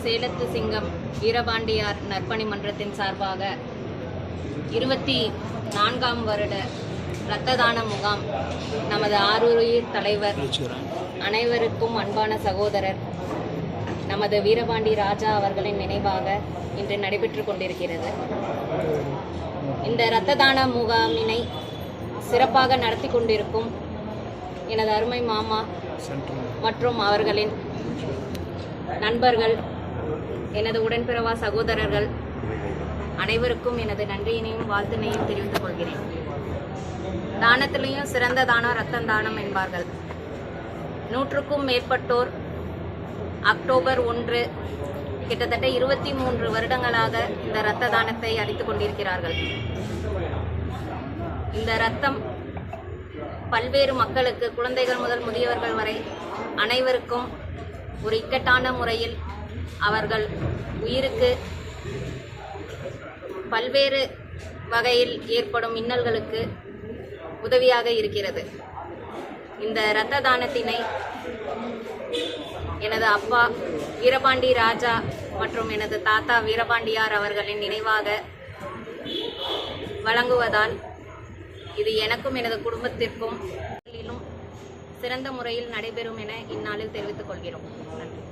சேலத்து சிங்கம் வீரபாண்டியார் நற்பணி மன்றத்தின் சார்பாக 24ஆம் வருட இரத்த தான முகாம் நமது ஆரூரில் தலைவர் அனைவருக்கும் அன்பான சகோதரர் நமது வீரபாண்டி ராஜா அவர்களின் நினைவாக இன்று நடைபெற்று கொண்டிருக்கிறது. இந்த இரத்த தான முகாமினை சிறப்பாக நடத்தி கொண்டிருக்கும் எனது அருமை மாமா மற்றும் அவர்களின் நண்பர்கள், எனது உடன்பிறவா சகோதரர்கள் அனைவருக்கும் எனது நன்றியினையும் வாழ்த்தினையும் தெரிவித்துக் கொள்கிறேன். தானத்திலையும் சிறந்த தானம் இரத்த தானம் என்பார்கள். 100க்கும் மேற்பட்டோர் அக்டோபர் 1 கிட்டத்தட்ட 23 வருடங்களாக இந்த இரத்த தானத்தை அளித்துக் கொண்டிருக்கிறார்கள். இந்த இரத்தம் பல்வேறு மக்களுக்கு, குழந்தைகள் முதல் முதியவர்கள் வரை அனைவருக்கும் ஒரு இக்கட்டான முறையில் அவர்கள் உயிருக்கு பல்வேறு வகையில் ஏற்படும் இன்னல்களுக்கு உதவியாக இருக்கிறது. இந்த இரத்த தானத்தினை எனது அப்பா வீரபாண்டி ராஜா மற்றும் எனது தாத்தா வீரபாண்டியார் அவர்களின் நினைவாக வழங்குவதால் இது எனக்கும் எனது குடும்பத்திற்கும் சிறந்த முறையில் நடைபெறும் என இந்நாளில் தெரிவித்துக் கொள்கிறோம். நன்றி.